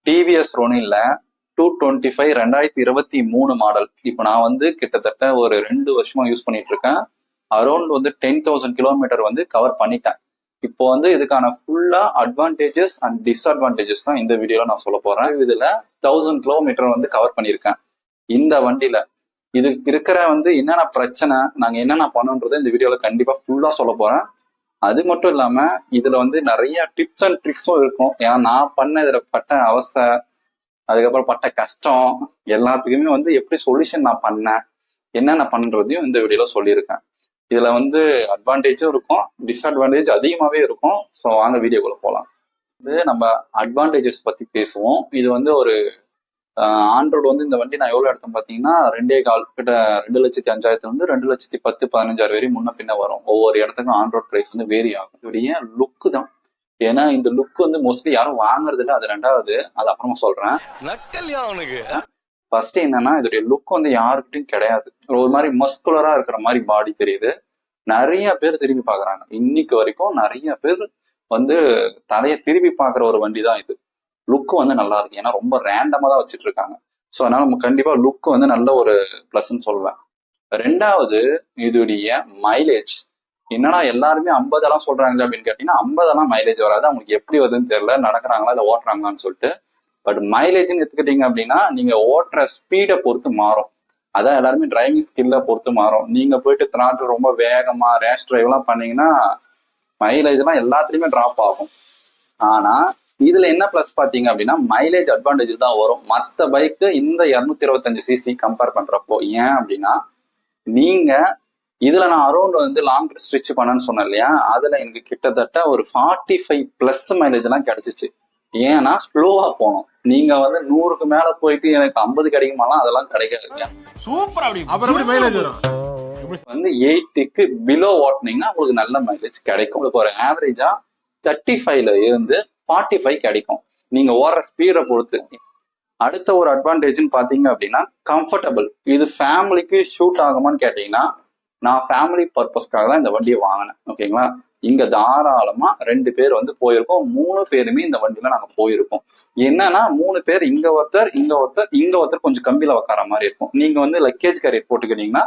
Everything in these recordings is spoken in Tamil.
TVS ரோனில்ல 225 2023 model. இப்போ நான் வந்து கிட்டத்தட்ட ஒரு 2 வருஷமா யூஸ் பண்ணிட்டு இருக்கேன். அரௌண்ட் வந்து 10,000 கிலோமீட்டர் வந்து கவர் பண்ணிட்டேன். இப்போ வந்து இதுக்கான ஃபுல்லா அட்வான்டேஜஸ் அண்ட் டிஸ்அட்வான்டேஜஸ் தான் இந்த வீடியோல நான் சொல்ல போறேன். இதுல 1000 கிலோமீட்டர் வந்து கவர் பண்ணியிருக்கேன் இந்த வண்டியில. இதுக்கு இருக்கிற வந்து என்னென்ன பிரச்சனை, நாங்க என்னென்ன பண்ணோன்றதை இந்த வீடியோல கண்டிப்பா ஃபுல்லா சொல்ல போறேன். அது மட்டும் இல்லாம இதுல வந்து நிறைய டிப்ஸ் அண்ட் ட்ரிக்ஸும் இருக்கும். ஏன்னா நான் பண்ண இதுல பட்ட அவஸ்தை, அதுக்கப்புறம் பட்ட கஷ்டம் எல்லாத்துக்குமே வந்து எப்படி சொல்யூஷன் நான் பண்ணேன், என்னென்ன பண்றதையும் இந்த வீடியோல சொல்லியிருக்கேன். இதுல வந்து அட்வான்டேஜும் இருக்கும், டிஸ்அட்வான்டேஜ் அதிகமாவே இருக்கும். ஸோ வாங்க வீடியோக்குள்ள போகலாம். வந்து நம்ம அட்வான்டேஜஸ் பத்தி பேசுவோம். இது வந்து ஒரு ஆண்ட்ராய்டு வந்து இந்த வண்டி நான் எவ்வளவு எடுத்தேன் பாத்தீங்கன்னா 2.25 கிட்ட 2,05,000 இருந்து 2,10,000 15,000 வரையும் முன்ன பின்ன வரும். ஒவ்வொரு இடத்துக்கும் ஆண்ட்ராய்டு பிரைஸ் வந்து வேரி ஆகும். இதோடைய லுக்கு தான். ஏன்னா இந்த லுக் வந்து மோஸ்ட்லி யாரும் வாங்குறது இல்லை. அது ரெண்டாவது, அது அப்புறமா சொல்றேன். ஃபர்ஸ்ட் என்னன்னா இதோடைய லுக் வந்து யாருக்கிட்டையும் கிடையாது. ஒரு மாதிரி மஸ்குலரா இருக்கிற மாதிரி பாடி தெரியுது. நிறைய பேர் திரும்பி பாக்குறாங்க. இன்னைக்கு வரைக்கும் நிறைய பேர் வந்து தலையை திரும்பி பாக்குற ஒரு வண்டி தான் இது. லுக் வந்து நல்லா இருக்கு. ஏன்னா ரொம்ப ரேண்டமா தான் வச்சுட்டு இருக்காங்க. ஸோ அதனால நம்ம கண்டிப்பா லுக் வந்து நல்ல ஒரு பிளஸ்ன்னு சொல்லுவேன். ரெண்டாவது, இதோடைய மைலேஜ். என்னன்னா எல்லாருமே 50 சொல்றாங்க அப்படின்னு கேட்டீங்கன்னா 50 மைலேஜ் வராது. அவங்களுக்கு எப்படி வருதுன்னு தெரியல, நடக்கிறாங்களா இல்லை ஓட்டுறாங்களான்னு சொல்லிட்டு. பட் மைலேஜ்னு எடுத்துக்கிட்டீங்க அப்படின்னா நீங்க ஓட்டுற ஸ்பீடை பொறுத்து மாறும். அதான் எல்லாருமே டிரைவிங் ஸ்கில்ல பொறுத்து மாறும். நீங்க போயிட்டு திராட்டில் ரொம்ப வேகமா ரேஷ் டிரைவ் எல்லாம் பண்ணீங்கன்னா மைலேஜ் எல்லாம் எல்லாத்துலயுமே டிராப் ஆகும். ஆனா இதுல என்ன பிளஸ் பாத்தீங்க அப்படின்னா மைலேஜ் அட்வான்டேஜ் தான் வரும் மற்ற பைக்கு இந்த 225cc கம்பேர் பண்றப்போ. ஏன் அப்படின்னா நீங்க இதுல நான் அரௌண்ட் வந்து லாங் ஸ்ட்ரிச் பண்ணேன்னு சொன்னேன் இல்லையா, அதுல எனக்கு கிட்டத்தட்ட ஒரு 45+ மைலேஜ் எல்லாம் கிடைச்சிச்சு. ஏன்னா ஸ்லோவா போனோம். நீங்க வந்து 100க்கு மேல போயிட்டு எனக்கு 50 கிடைக்குமாலாம் அதெல்லாம் கிடைக்காது. வந்து 8க்கு பிலோ ஓட்டினீங்கன்னா உங்களுக்கு நல்ல மைலேஜ் கிடைக்கும். உங்களுக்கு ஒரு ஆவரேஜா 35ல இருந்து 45 கிடைக்கும் நீங்க ஓடுற ஸ்பீடை பொறுத்து. அடுத்த ஒரு அட்வான்டேஜ்னு பாத்தீங்க அப்படின்னா கம்ஃபர்டபுள். இது ஃபேமிலிக்கு ஷூட் ஆகுமான்னு கேட்டீங்கன்னா நான் ஃபேமிலி பர்பஸ்க்காக தான் இந்த வண்டியை வாங்கினேன். ஓகேங்களா, இங்க தாராளமா 2 பேர் வந்து போயிருக்கோம். 3 பேருமே இந்த வண்டியில நாங்க போயிருக்கோம். என்னன்னா 3 பேர், இங்க ஒருத்தர் இங்க ஒருத்தர் இங்க ஒருத்தர் கொஞ்சம் கம்பியில உட்கார மாதிரி இருக்கும். நீங்க வந்து லக்கேஜ் கேரியர் போட்டுக்கிட்டீங்கன்னா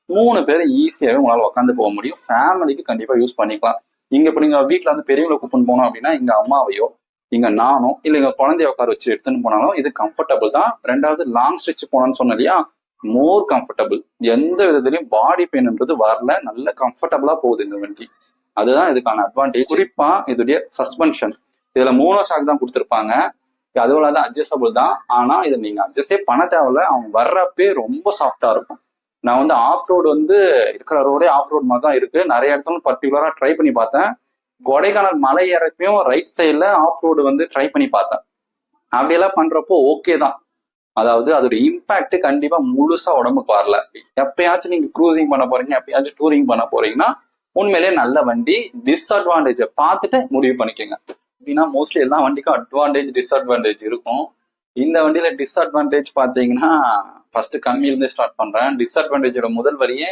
3 பேர் ஈஸியாவே உங்களால உட்காந்து போக முடியும். ஃபேமிலிக்கு கண்டிப்பா யூஸ் பண்ணிக்கலாம். இங்க இப்ப நீங்க வீட்டுல வந்து பெரியவங்களை கூப்பிட்டு போனோம் அப்படின்னா இங்க அம்மாவையோ இங்க நானும் இல்ல இங்க குழந்தைய உட்கார வச்சு எடுத்துன்னு போனாலும் இது கம்ஃபர்டபுள் தான். ரெண்டாவது லாங் ஸ்ட்ரிச் போனோம்னு சொன்ன இல்லையா, மோர் கம்ஃபர்டபுள். எந்த விதத்திலையும் பாடி பெயின்ன்றது வரல, நல்ல கம்ஃபர்டபுளா போகுது இந்த வண்டி. அதுதான் இதுக்கான அட்வான்டேஜ். குறிப்பா இதோடைய சஸ்பென்ஷன். இதுல மோனோ ஷாக் தான் கொடுத்துருப்பாங்க. அதுவும் தான் அட்ஜஸ்டபிள் தான். ஆனா இதை நீங்க அட்ஜஸ்டே பண்ண தேவையில்ல. அவங்க வர்றப்பே ரொம்ப சாஃப்டா இருக்கும். நான் வந்து ஆஃப் ரோடு வந்து இருக்கிற ரோடே ஆஃப் ரோட் மாதிரி தான் இருக்கு. நிறைய இடத்துல பர்டிகுலரா ட்ரை பண்ணி பார்த்தேன். கொடைக்கானல் மலை இறப்பையும் ரைட் சைட்ல ஆஃப் ரோடு வந்து ட்ரை பண்ணி பார்த்தேன். அப்படியெல்லாம் பண்றப்போ ஓகே தான். அதாவது அதோட இம்பாக்ட் கண்டிப்பா முழுசா உடம்புக்கு வரல. எப்பயாச்சும் நீங்க க்ரூசிங் பண்ண போறீங்க, எப்பயாச்சும் டூரிங் பண்ண போறீங்கன்னா உண்மையிலேயே நல்ல வண்டி. டிஸ்அட்வான்டேஜை பார்த்துட்டு முடிவு பண்ணிக்கோங்க. அப்படின்னா மோஸ்ட்லி எல்லா வண்டிக்கும் அட்வான்டேஜ் டிஸ்அட்வான்டேஜ் இருக்கும். இந்த வண்டியில டிஸ்அட்வான்டேஜ் பாத்தீங்கன்னா ஃபர்ஸ்ட் கம்மியிலிருந்தே ஸ்டார்ட் பண்றேன். டிஸ்அட்வான்டேஜோட முதல் வரியே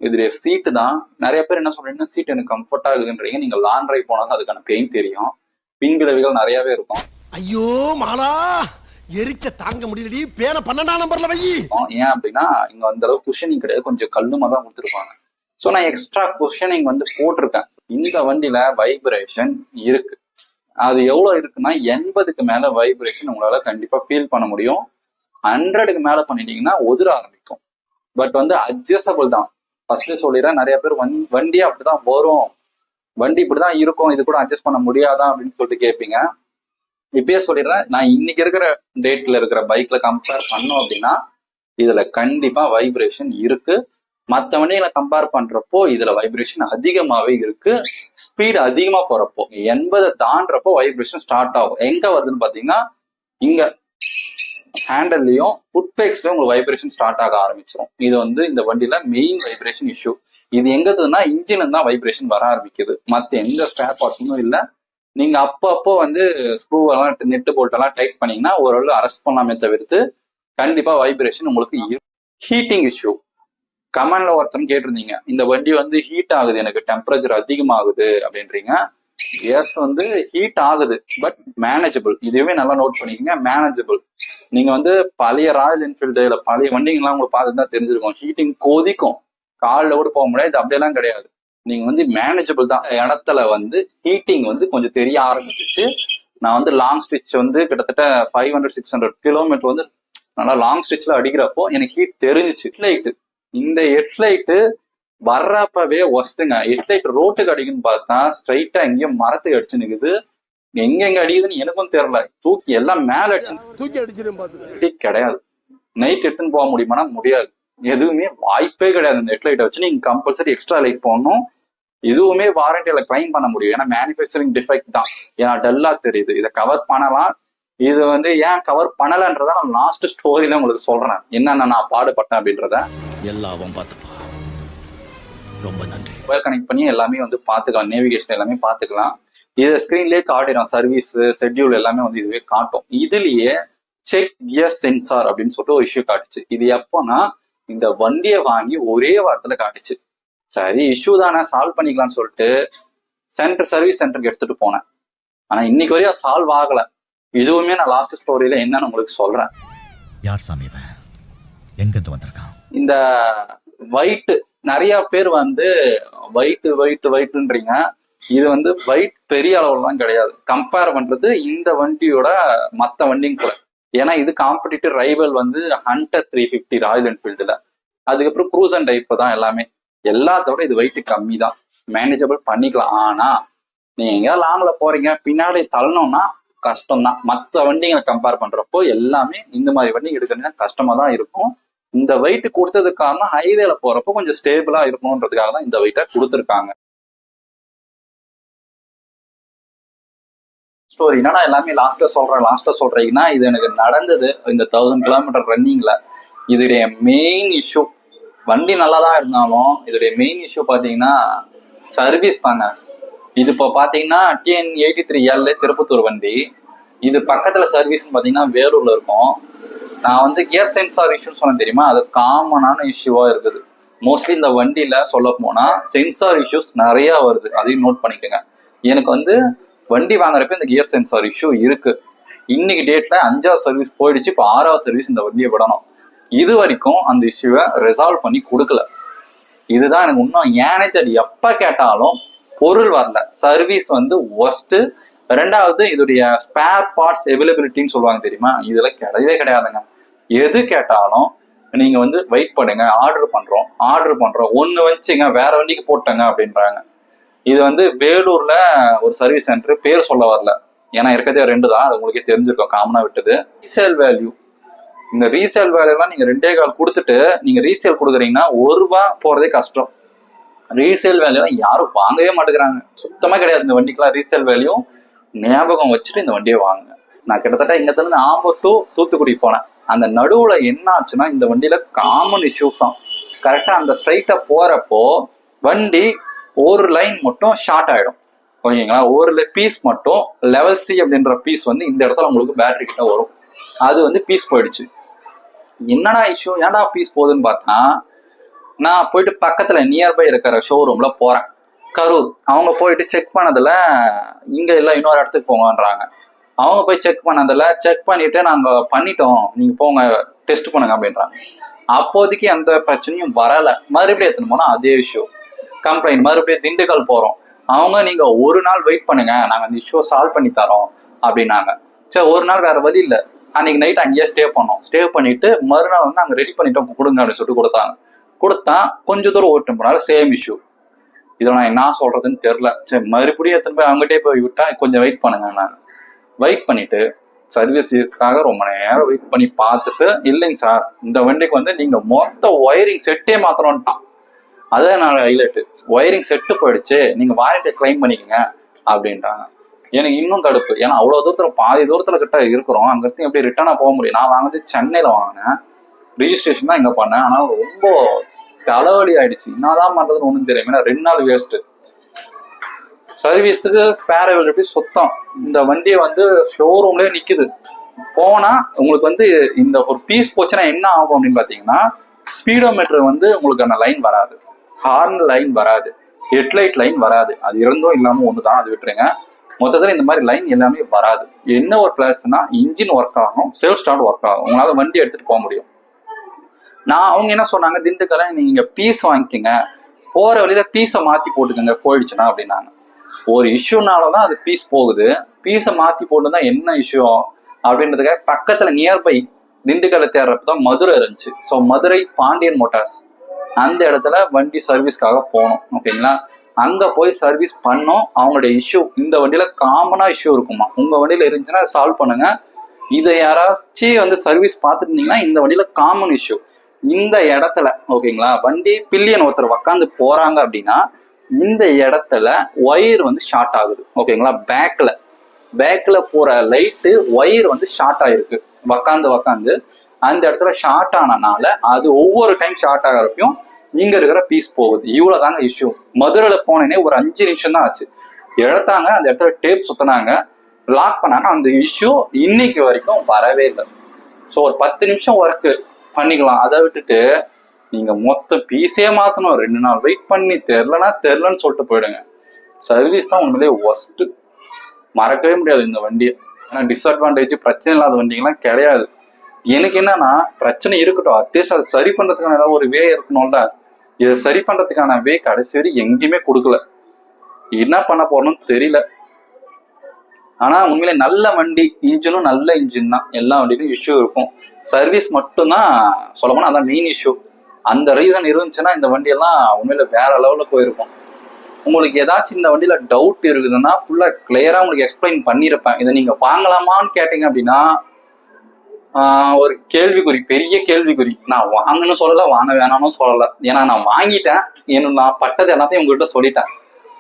இதுல சீட்டு தான். நிறைய பேர் என்ன சொல்றீங்கன்னா சீட் எனக்கு கம்ஃபர்டா இருக்குன்றீங்க. நீங்க லாங் டிரைவ் போனாதான் அதுக்கான பெயின் தெரியும். பின் விளைவுகள் நிறையவே இருக்கும். ஐயோ மாலா, எரிச்ச தாங்க முடியலடி. பேன 12ஆம் நம்பர்ல வை. ஏன் அப்படின்னா இங்க அந்த அளவுக்கு குஷனிங் கிடையாது, கொஞ்சம் கல்லுமா தான் கொடுத்துருப்பாங்க. ஸோ நான் எக்ஸ்ட்ரா குஷனிங் வந்து போட்டிருக்கேன். இந்த வண்டியில வைப்ரேஷன் இருக்கு. அது எவ்வளவு இருக்குன்னா 80க்கு மேல வைப்ரேஷன் உங்களால கண்டிப்பா ஃபீல் பண்ண முடியும். 100க்கு மேல பண்ணிட்டீங்கன்னா உதிர ஆரம்பிக்கும். பட் வந்து அட்ஜஸ்டபிள் தான். ஃபர்ஸ்ட் சொல்லிடுறேன், நிறைய பேர் வண்டியே அப்படிதான் வரும், வண்டி இப்படிதான் இருக்கும், இது கூட அட்ஜஸ்ட் பண்ண முடியாதா அப்படின்னு சொல்லிட்டு கேட்பீங்க. இப்பயே சொல்லிடுறேன், நான் இன்னைக்கு இருக்கிற டேட்ல இருக்கிற பைக்ல கம்பேர் பண்ணோம் அப்படின்னா இதுல கண்டிப்பா வைப்ரேஷன் இருக்கு. மற்ற வண்டிகளை கம்பேர் பண்றப்போ இதுல வைப்ரேஷன் அதிகமாவே இருக்கு. ஸ்பீடு அதிகமா போறப்போ 80 தாண்டறப்போ வைப்ரேஷன் ஸ்டார்ட் ஆகும். எங்க வருதுன்னு பாத்தீங்கன்னா இங்க ஹேண்டல்லையும் ஃபுட் பேக்ஸ்லயும் உங்களுக்கு வைப்ரேஷன் ஸ்டார்ட் ஆக ஆரம்பிச்சிடும். இது வந்து இந்த வண்டியில மெயின் வைப்ரேஷன் இஷ்யூ. இது எங்கதுன்னா இன்ஜின் தான் வைப்ரேஷன் வர ஆரம்பிக்குது. மத்த எந்த ஸ்பேர் பார்ட்ஸும் இல்லை. நீங்க அப்பப்போ வந்து ஸ்க்ரூ எல்லாம் நெட்டு போல்ட் எல்லாம் டைட் பண்ணீங்கன்னா ஓரளவு அரெஸ்ட் பண்ணாமே தவிர்த்து கண்டிப்பா வைப்ரேஷன் உங்களுக்கு. ஹீட்டிங் இஷ்யூ கமெண்ட்ல ஒருத்தரும் கேட்டிருந்தீங்க, இந்த வண்டி வந்து ஹீட் ஆகுது, எனக்கு டெம்பரேச்சர் அதிகமாகுது அப்படின்றீங்க. எஸ் வந்து ஹீட் ஆகுது, பட் மேனேஜபிள். இதுவே நல்லா நோட் பண்ணிக்கங்க, மேனேஜபிள். நீங்க வந்து பழைய ராயல் என்ஃபீல்டு இல்ல பழைய வண்டிங்கெல்லாம் உங்களுக்கு பார்த்துதான் தெரிஞ்சிருக்கும், ஹீட்டிங் கொதிக்கும், காலில் கூட போக முடியாது. இது அப்படியெல்லாம் கிடையாது. நீங்க வந்து மேனேஜபிள் தான். இடத்துல வந்து ஹீட்டிங் வந்து கொஞ்சம் தெரிய ஆரம்பிச்சிச்சு. நான் வந்து லாங் ஸ்டிச் வந்து கிட்டத்தட்ட 500-600 கிலோமீட்டர் வந்து நல்லா லாங் ஸ்டிச்ல அடிக்கிறப்போ எனக்கு ஹீட் தெரிஞ்சிச்சு. ஹெட்லைட்டு, இந்த ஹெட்லைட்டு வர்றப்பவே ஒஸ்ட்டுங்க. ஹெட்லைட் ரோட்டுக்கு அடிக்குன்னு பார்த்தா ஸ்ட்ரைட்டா எங்கேயும் மரத்துக்கு அடிச்சு நிக்குது. எங்க அடிக்குதுன்னு எனக்கும் தெரியல. தூக்கி எல்லாம் மேல அடிச்சு கிடையாது. நைட் எடுத்துன்னு போக முடியுமானா முடியாது. எதுவுமே வாய்ப்பே கிடையாது. இந்த ஹெட்லைட்டை வச்சு நீங்க கம்பல்சரி எக்ஸ்ட்ரா லைட் போடணும். எதுவுமே வாரண்டியில கிளைம் பண்ண முடியும், ஏன்னா மேனுஃபேக்சரிங் டிஃபெக்ட் தான். ஏன்னா டல்லா தெரியுது. இதை கவர் பண்ணலாம். இது வந்து ஏன் கவர் பண்ணலன்றத நான் லாஸ்ட் ஸ்டோரியில உங்களுக்கு சொல்றேன், என்னென்ன நான் பாடுபட்டேன் அப்படின்றத. எல்லாம் பார்த்துப்பா, ரொம்ப நன்றி. மொபைல் கனெக்ட் பண்ணி எல்லாமே வந்து பாத்துக்கலாம், நேவிகேஷன் எல்லாமே பாத்துக்கலாம். இதை ஸ்கிரீன்லயே காட்டிடும், சர்வீஸ் ஷெட்யூல் எல்லாமே வந்து இதுவே காட்டும். இதுலயே செக் கியர் சென்சார் அப்படின்னு சொல்லிட்டு ஒரு இஷ்யூ காட்டுச்சு. இது எப்போனா இந்த வண்டியை வாங்கி ஒரே வாரத்துல காட்டுச்சு. சரி இஷ்யூ தானே, சால்வ் பண்ணிக்கலாம்னு சொல்லிட்டு சர்வீஸ் சென்டருக்கு எடுத்துட்டு போனேன். ஆனா இன்னைக்கு வரையும் சால்வ் ஆகல. இதுவுமே நான் லாஸ்ட் ஸ்டோரியில என்னன்னு உங்களுக்கு சொல்றேன். யார் சாமி இவன், எங்க இருந்து வந்திருக்கான்? இந்த வைட், நிறைய பேர் வந்து வைட்டுன்றீங்க. இது வந்து வைட் பெரிய அளவுலாம் கிடையாது. கம்பேர் பண்றது இந்த வண்டியோட மத்த வண்டியும் கூட. ஏன்னா இது காம்படிட்டிவ் ரைவல் வந்து ஹண்டர் 350 ராயல் என்ஃபீல்டுல. அதுக்கப்புறம் க்ரூஸ் அண்ட் டைப் தான் எல்லாமே. எல்லாத்தோட இது வெயிட் கம்மி தான், மேனேஜபிள் பண்ணிக்கலாம். ஆனா நீங்க எங்கேயாவது லாங்ல போறீங்க, பின்னாடி தள்ளணும்னா கஷ்டம் தான். மற்ற வண்டிங்களை கம்பேர் பண்றப்போ எல்லாமே இந்த மாதிரி வண்டி எடுக்கிறதுனா கஷ்டமா தான் இருக்கும். இந்த வெயிட் கொடுத்ததுக்கு காரணம் ஹைவேல போறப்போ கொஞ்சம் ஸ்டேபிளா இருக்கணும்ன்றதுக்காக தான் இந்த வெயிட்டை கொடுத்துருக்காங்க. ஸ்டோரி என்னன்னா எல்லாமே லாஸ்டா சொல்றீங்கன்னா, இது எனக்கு நடந்தது இந்த 1000 கிலோமீட்டர் ரன்னிங்ல. இதோடைய மெயின் இஷ்யூ, வண்டி நல்லா தான் இருந்தாலும் இதோடைய மெயின் இஷ்யூ பாத்தீங்கன்னா சர்வீஸ் தாங்க. இது இப்போ பாத்தீங்கன்னா TN 83L திருப்பத்தூர் வண்டி. இது பக்கத்துல சர்வீஸ்ன்னு பாத்தீங்கன்னா வேலூர்ல இருக்கும். நான் வந்து கியர் சென்சார் இஷ்யூன்னு சொன்னேன் தெரியுமா, அது காமனான இஷ்யூவா இருக்குது. மோஸ்ட்லி இந்த வண்டியில சொல்ல போனா சென்சார் இஷ்யூஸ் நிறைய வருது, அதையும் நோட் பண்ணிக்கோங்க. எனக்கு வந்து வண்டி வாங்குறப்ப இந்த கியர் சென்சார் இஷ்யூ இருக்கு. இன்னைக்கு டேட்ல 5வது சர்வீஸ் போயிடுச்சு, இப்போ 6வது சர்வீஸ் இந்த வண்டியை விடணும். இது வரைக்கும் அந்த இஷ்யூவை ரெசால்வ் பண்ணி கொடுக்கல. இதுதான் எனக்கு இன்னும் ஏனே தெரியல. எப்ப கேட்டாலும் பொருள் வரல, சர்வீஸ் வந்து ஒஸ்ட். ரெண்டாவது இதோடைய ஸ்பேர் பார்ட்ஸ் அவைலபிலிட்டின்னு சொல்லுவாங்க தெரியுமா, இதுல கிடையவே கிடையாதுங்க. எது கேட்டாலும் நீங்க வந்து வெயிட் பண்ணுங்க, ஆர்டர் பண்றோம் ஒண்ணு வச்சுங்க வேற வண்டிக்கு போட்டங்க அப்படின்றாங்க. இது வந்து வேலூர்ல ஒரு சர்வீஸ் சென்டர், பேர் சொல்ல வரல ஏன்னா இருக்கிறதே 2 தான், அது உங்களுக்கே தெரிஞ்சிருக்கும், காமனா விட்டது. ரீசேல் வேல்யூ, இந்த ரீசேல் வேல்யூலாம் நீங்க 2.25 கொடுத்துட்டு நீங்க ரீசேல் கொடுக்குறீங்கன்னா ₹1 போறதே கஷ்டம். ரீசேல் வேல்யூலாம் யாரும் வாங்கவே மாட்டேங்கிறாங்க, சுத்தமா கிடையாது இந்த வண்டிக்கெல்லாம் ரீசேல் வேல்யூ. ஞாபகம் வச்சுட்டு இந்த வண்டியை வாங்குங்க. நான் கிட்டத்தட்ட இங்க இருந்து ஆம்பூர் டு தூத்துக்குடி போனேன். அந்த நடுவுல என்ன ஆச்சுன்னா இந்த வண்டியில காமன் இஷ்யூஸ் தான். கரெக்டா அந்த ஸ்ட்ரைட்டா போறப்போ வண்டி ஒரு லைன் மட்டும் ஷார்ட் ஆயிடும், ஓகேங்களா. ஒரு பீஸ் மட்டும் லெவல் C அப்படின்ற பீஸ் வந்து இந்த இடத்துல உங்களுக்கு பேட்டரி கிட்ட வரும். அது வந்து பீஸ் போயிடுச்சு. என்னடா இஷ்யூ, ஏன்டா பீஸ் போகுதுன்னு பார்த்தா, நான் போயிட்டு பக்கத்துல நியர்பை இருக்கிற ஷோரூம்ல போறேன், கரூர். அவங்க போயிட்டு செக் பண்ணதுல இங்க இல்ல இன்னொரு இடத்துக்கு போங்கன்றாங்க. அவங்க போய் செக் பண்ணிட்டு நாங்க பண்ணிட்டோம், நீங்க போங்க டெஸ்ட் பண்ணுங்க அப்படின்றாங்க. அப்போதைக்கு எந்த பிரச்சனையும் வரல. மறுபடியும் எடுத்துன்னு போனா அதே இஷ்யூ, கம்ப்ளைண்ட். மறுபடியும் திண்டுக்கல் போறோம். அவங்க நீங்க ஒரு நாள் வெயிட் பண்ணுங்க, நாங்க அந்த இஷ்யூ சால்வ் பண்ணி தரோம் அப்படின்னாங்க. சரி ஒரு நாள் வேற வழி இல்லை, அன்னைக்கு நைட் அங்கேயே ஸ்டே பண்ணிட்டு மறுநாள் வந்து அங்க ரெடி பண்ணிட்டோம் கொடுங்க அப்படின்னு சொல்லிட்டு கொடுத்தா கொஞ்சம் தூரம் ஓட்டு போனாலும் சேம் இஷ்யூ. இதை நான் என்ன சொல்றதுன்னு தெரியல. சரி மறுபடியும் எடுத்துன்னு போய் அவங்ககிட்டே போய் விட்டா கொஞ்சம் வெயிட் பண்ணுங்க. நான் வெயிட் பண்ணிட்டு சர்வீஸுக்காக ரொம்ப நேரம் வெயிட் பண்ணி பார்த்துட்டு, இல்லைங்க சார் இந்த வண்டிக்கு வந்து நீங்க மொத்த ஒயரிங் செட்டே மாத்தணும்ட்டான். அதே நான் ஹைலைட், ஒயரிங் செட்டு போயிடுச்சு, நீங்க வாரண்டியை கிளைம் பண்ணிக்கங்க அப்படின்ட்டாங்க. எனக்கு இன்னும் கடுப்பு, ஏன்னா அவ்வளவு தூரத்துல பாதி தூரத்துல கிட்ட இருக்கிறோம், அங்க இருந்து எப்படி ரிட்டர்னா போக முடியும். நான் வாங்கினது சென்னையில வாங்கினேன், ரிஜிஸ்ட்ரேஷன் தான் இங்க பண்ணேன். ஆனால் ரொம்ப தலைவலி ஆயிடுச்சு, என்னதான் பண்றதுன்னு ஒண்ணும் தெரியும். ஏன்னா 2 நாள் வேஸ்ட். சர்வீஸுக்கு ஸ்பேர் அவைலபிலிட்டி சுத்தம். இந்த வண்டியை வந்து ஷோரூம்லயே நிக்குது. போனா உங்களுக்கு வந்து இந்த ஒரு பீஸ் போச்சுன்னா என்ன ஆகும் அப்படின்னு பாத்தீங்கன்னா, ஸ்பீடோமீட்டர் வந்து உங்களுக்கு அந்த லைன் வராது, ஹார்ன் லைன் வராது, ஹெட்லைட் லைன் வராது. அது இருந்தும் இல்லாம ஒண்ணுதான், அது விட்டுருங்க. மொத்தத்துல இந்த மாதிரி லைன் எல்லாமே வராது. என்ன ஒரு பிளஸ்னா இன்ஜின் ஒர்க் ஆகும், செல்ஃப் ஸ்டார்ட் ஒர்க் ஆகும், உங்களால வண்டி எடுத்துட்டு போக முடியும். அவங்க என்ன சொன்னாங்க, திண்டுக்கல்ல நீங்க பீஸ் வாங்கிக்கங்க, போற வழியில பீஸை மாத்தி போட்டுக்கங்க போயிடுச்சுன்னா அப்படின்னாங்க. ஒரு இஷ்யூனாலதான் அது பீஸ் போகுது. பீஸை மாத்தி போட்டுதான் என்ன இஷ்யூ அப்படின்றதுக்காக பக்கத்துல நியர்பை திண்டுக்கல்ல தேடுறப்பதான் மதுரை இருந்துச்சு. ஸோ மதுரை பாண்டியன் மோட்டார்ஸ் அந்த இடத்துல வண்டி சர்வீஸ்க்காக போனோம். ஓகேங்களா, அங்க போய் சர்வீஸ் பண்ணோம். அவங்களுடைய இஷ்யூ இந்த வண்டியில காமனா இஷ்யூ இருக்குமா, உங்க வண்டியில இருந்துச்சுன்னா சால்வ் பண்ணுங்க. இதை யாராச்சும் வந்து சர்வீஸ் பார்த்துட்டு இருந்தீங்கன்னா இந்த வண்டியில காமன் இஷ்யூ இந்த இடத்துல. ஓகேங்களா, வண்டி பில்லியன் ஒருத்தர் உக்காந்து போறாங்க அப்படின்னா இந்த இடத்துல ஒயர் வந்து ஷார்ட் ஆகுது. ஓகேங்களா, பேக்ல போற லைட்டு ஒயர் வந்து ஷார்ட் ஆயிருக்கு. உக்காந்து அந்த இடத்துல ஷார்ட் ஆனனால அது ஒவ்வொரு டைம் ஷார்ட் ஆகிறப்பையும் இங்க இருக்கிற பீஸ் போகுது. இவ்வளவுதாங்க இஷ்யூ. மதுரையில போனேனே ஒரு 5 நிமிஷம் தான் ஆச்சு. எடுத்தாங்க, அந்த இடத்துல டேப் சுத்தினாங்க, லாக் பண்ணாங்க. அந்த இஷ்யூ இன்னைக்கு வரைக்கும் வரவே இல்லை. ஸோ ஒரு 10 நிமிஷம் ஒர்க் பண்ணிக்கலாம். அதை விட்டுட்டு நீங்க மொத்த பீஸே மாத்தணும், 2 நாள் வெயிட் பண்ணி தெரிலன்னு சொல்லிட்டு போயிடுங்க. சர்வீஸ் தான் உண்மையிலேயே ஒஸ்ட். மறக்கவே முடியாது இந்த வண்டியை. ஏன்னா டிஸ்அட்வான்டேஜ் பிரச்சனை இல்லாத வண்டிங்கெல்லாம் கிடையாது. எனக்கு என்னன்னா, பிரச்சனை இருக்கட்டும், அட்லீஸ்ட் அதை சரி பண்றதுக்கான ஏதாவது ஒரு வே இருக்கணும்ல. இதை சரி பண்றதுக்கான வே கடைசி வரை எங்கேயுமே கொடுக்கல. என்ன பண்ண போறோம்னு தெரியல. ஆனா உண்மையிலே நல்ல வண்டி, இன்ஜினும் நல்ல இன்ஜின் தான். எல்லா வண்டிக்கும் இஷ்யூ இருக்கும், சர்வீஸ் மட்டும்தான் சொல்லப்போனா அதான் மெயின் இஷ்யூ. அந்த ரீசன் இருந்துச்சுன்னா இந்த வண்டியெல்லாம் உண்மையில வேற லெவல்ல போயிருக்கும். உங்களுக்கு ஏதாச்சும் இந்த வண்டியில டவுட் இருக்குதுன்னா ஃபுல்லா கிளியரா உங்களுக்கு எக்ஸ்பிளைன் பண்ணியிருப்பேன். இதை நீங்க வாங்கலாமான்னு கேட்டீங்க அப்படின்னா ஒரு கேள்விக்குறி, பெரிய கேள்விக்குறி. நான் வாங்கணும்னு சொல்லல, வாங்க வேணாம்னு சொல்லல. ஏன்னா நான் வாங்கிட்டேன், நான் பட்டது எல்லாத்தையும் உங்ககிட்ட சொல்லிட்டேன்.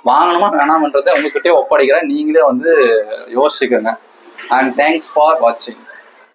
வாங்கணுமா வேணாமன்றதை உங்ககிட்டே ஒப்படைக்கிறேன். நீங்களே வந்து யோசிச்சுக்கோங்க. அண்ட் தேங்க்ஸ் ஃபார் வாட்சிங்.